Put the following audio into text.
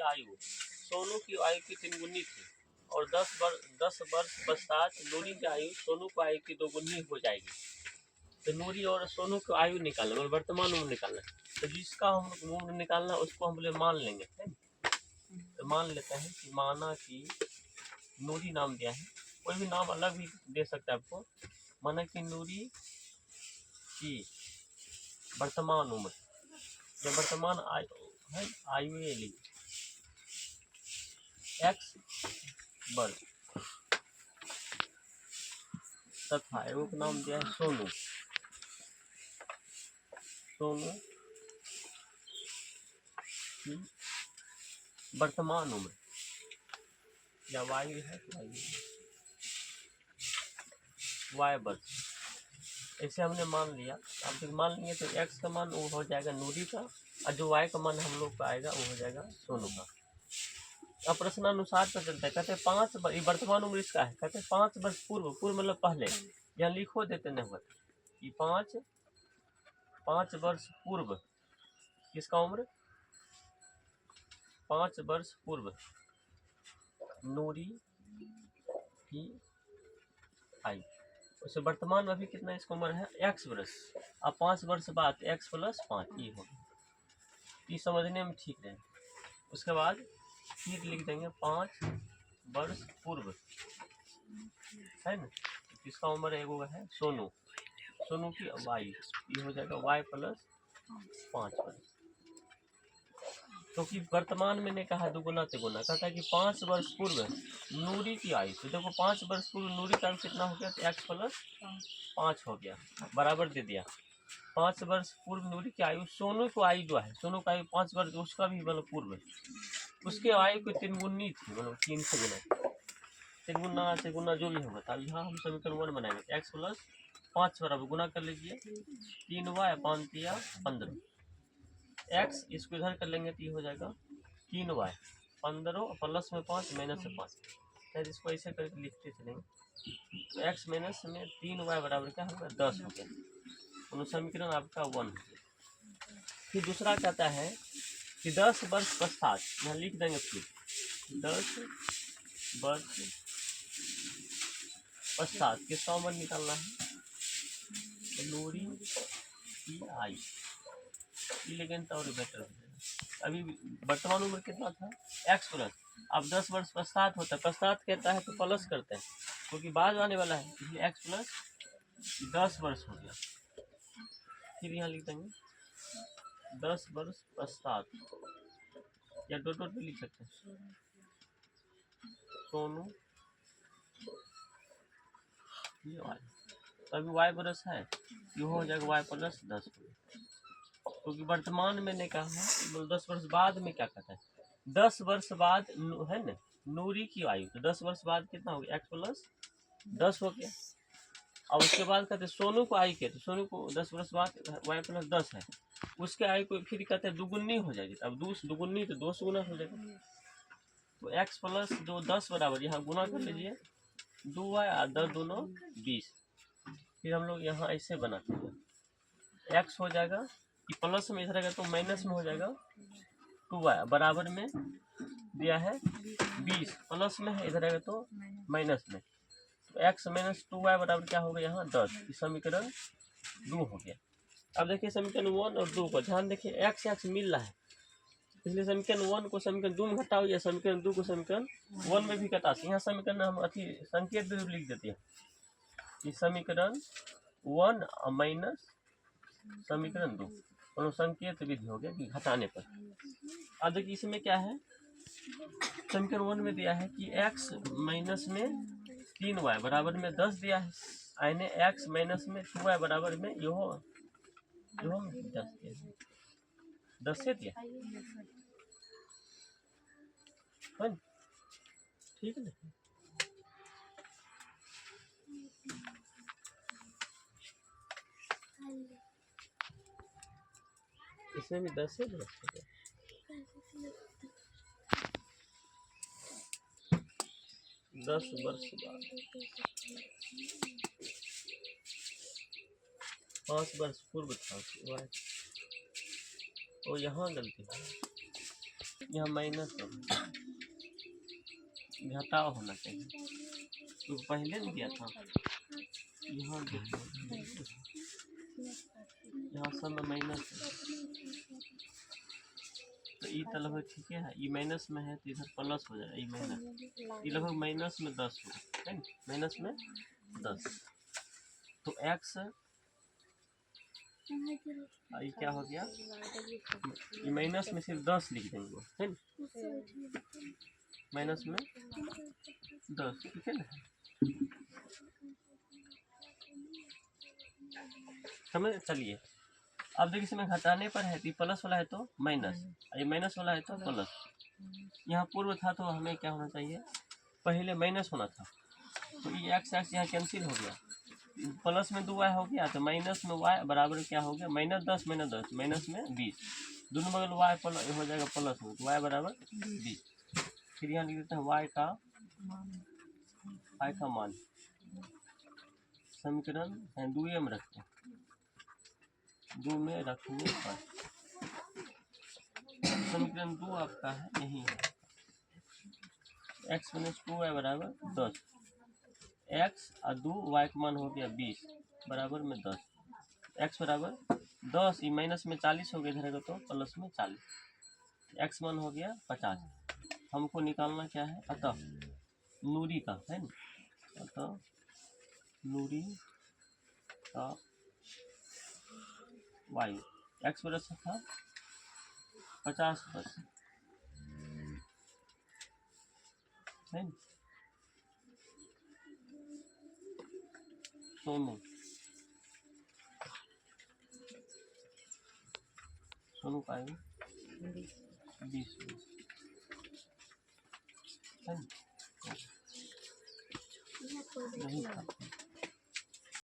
आयु सोनू की आयु की 3 गुनी थी और 10 वर्ष पश्चात नूरी की आयु सोनू की आयु की 2 गुनी हो जाएगी। तो नूरी और सोनू की आयु निकालना मतलब वर्तमान उम्र निकालना। तो जिसका हम उम्र निकालना उसको हम बोले मान लेंगे, है। तो मान लेते हैं कि माना कि नूरी नाम दिया है, कोई भी नाम अलग भी दे सकता है आपको। माना कि नूरी की वर्तमान उम्र या वर्तमान आयु एक्स वर्ष तथा एगो का नाम दिया है सोनू। सोनू की वर्तमान उम्र या वायु है वाय वर्ष, ऐसे हमने मान लिया। अब जब मान लेंगे तो एक्स का मान वो हो जाएगा नूरी का और जो वाई का मान हम लोग का आएगा वो हो जाएगा सोनू का। अब प्रश्नानुसार पर चलते हैं, कहते हैं 5 वर्तमान उम्र इसका है, कहते हैं 5 वर्ष पूर्व मतलब पहले, यहाँ लिखो देते नहीं हुआ कि 5 वर्ष पूर्व किसका उम्र, 5 वर्ष पूर्व नूरी की आयु। उसे वर्तमान में अभी कितना इसका उम्र है एक्स वर्ष। अब 5 वर्ष बाद एक्स प्लस 5 ये होगा, ये समझने में ठीक है। उसके बाद फिर लिख देंगे 5 वर्ष पूर्व, है ना, किसका उम्र है वो है सोनू। सोनू की वाई ये हो जाएगा वाई प्लस 5 वर्ष। क्योंकि वर्तमान में ने कहा दुगुना तिगुना, कहता है कि 5 वर्ष पूर्व नूरी की आयु। तो देखो 5 वर्ष पूर्व नूरी का आयु कितना हो गया, तो एक्स प्लस 5 हो गया, बराबर दे दिया। 5 वर्ष पूर्व नूरी की आयु सोनू को आयु जो है, सोनू का आयु 5 वर्ष उसका भी मतलब पूर्व, उसके आयु को 3 गुनी थी, मतलब 3 से गुना, 3 गुना से गुना जो भी होगा। तो यहाँ हम समीकरण 1 बनाएंगे, एक्स प्लस 5 बराबर गुना कर लीजिए 3y 5 तिया 15 एक्स, इसको इधर कर लेंगे तो ये हो जाएगा 3y 15 प्लस में 5 माइनस में 5, शायद इसको ऐसे करके लिखते चलेंगे। तो एक्स माइनस में 3y बराबर क्या होगा 10 हो गया, समीकरण आपका 1 हो गया। फिर दूसरा कहता है कि 10 वर्ष पश्चात, यहाँ लिख देंगे फिर 10 वर्ष पश्चात किसका उम्र निकालना है, नूरी की आयु, लेकिन तो और बेटर हो जाएगा। अभी वर्तमान उम्र कितना था एक्स प्लस, अब 10 वर्ष पश्चात होता है, पश्चात कहता है तो प्लस करते हैं क्योंकि बाद आने वाला है, इसलिए एक्स प्लस 10 वर्ष हो गया। फिर यहाँ लिख देंगे 10 वर्ष पश्चात, या डॉट डॉट भी लिख सकते हैं, सोनू ये वाई, तो अभी वाई वर्ष है, ये हो जाएगा वाई प्लस 10, क्योंकि वर्तमान में ने कहा है 10 वर्ष बाद में क्या कहता है, 10 वर्ष बाद है ना नूरी की आयु, तो 10 वर्ष बाद कितना हो गया एक्स प्लस 10 हो गया। और उसके बाद कहते हैं सोनू को आयु के, तो सोनू को 10 वर्ष बाद वाई प्लस 10 है, उसके आयु को फिर कहते हैं दुगुनी हो जाएगी, अब दुगुनी तो 2 गुना हो जाएगा। तो एक्स प्लस जो 10 बराबर यहाँ गुना कर लीजिए 2y और 10 दोनों 20। फिर हम लोग यहाँ ऐसे बनाते हैं, एक्स हो जाएगा कि प्लस में इधर रहेगा तो माइनस में हो जाएगा 2y, बराबर में दिया है 20, प्लस में है इधर रहेगा तो माइनस में, तो एक्स माइनस 2y बराबर क्या होगा यहाँ 10, समीकरण 2 हो गया। अब देखिए समीकरण 1 और 2 को ध्यान देखिए, एक्स एक्स मिल रहा है, इसलिए समीकरण 1 को समीकरण 2 में घटाओ या समीकरण 2 को समीकरण 1 में भी घटा। यहाँ समीकरण हम अति संकेत भी लिख देते हैं कि समीकरण 1 माइनस समीकरण 2, और संकेत विधि हो गया कि घटाने पर। अब देखिए इसमें क्या है, समीकरण 1 में दिया है कि x माइनस में 3y बराबर में 10 दिया है, आने x माइनस में 2y बराबर में यो 10 से दिया, ठीक है ना। इसमें भी 10 से दिया, 10 वर्ष बाद 5 वर्ष पूर्व था, और यहाँ गलती है यहाँ माइनस हो, घटाव होना चाहिए, तो पहले नहीं दिया था। यहाँ देखो, यहाँ सब में माइनस है, तो ई तो लगभग ठीक है, ई माइनस में है तो इधर प्लस हो जाएगा, ई माइनस, ये लगभग माइनस में 10 हो, है ना, माइनस में 10, तो x ये क्या हो गया, ये माइनस में सिर्फ 10 लिख देंगे, है ना, माइनस में 10, ठीक है ना, समझ। चलिए अब देखिए, इसमें घटाने पर है तो प्लस वाला है तो माइनस, ये माइनस वाला है तो प्लस। यहाँ पूर्व था तो हमें क्या होना चाहिए, पहले माइनस होना था, तो ये एक्स एक्स यहाँ कैंसिल हो गया, प्लस में 2y हो गया, तो माइनस में y बराबर क्या हो गया, -10 माइनस में 20, दोनों बगल y प्लस हो जाएगा प्लस में, तो y बराबर 20। फिर यहाँ लिख देते हैं y का मान, समीकरण 2 में रखते हैं, 2 में रखने पर समीकरण 2 आपका है यही है, x - 2y बराबर 10, x और 2 y का मान हो गया 20 बराबर में 10, x बराबर 10, ये माइनस में 40 हो गया इधर तो प्लस में 40, x मान हो गया 50। हमको निकालना क्या है, अतः नूरी का, है ना, अतः नूरी का वायु, x बरस था 50 वर्ष, है ना, सोनू का आयु 20 है ना, नहीं था।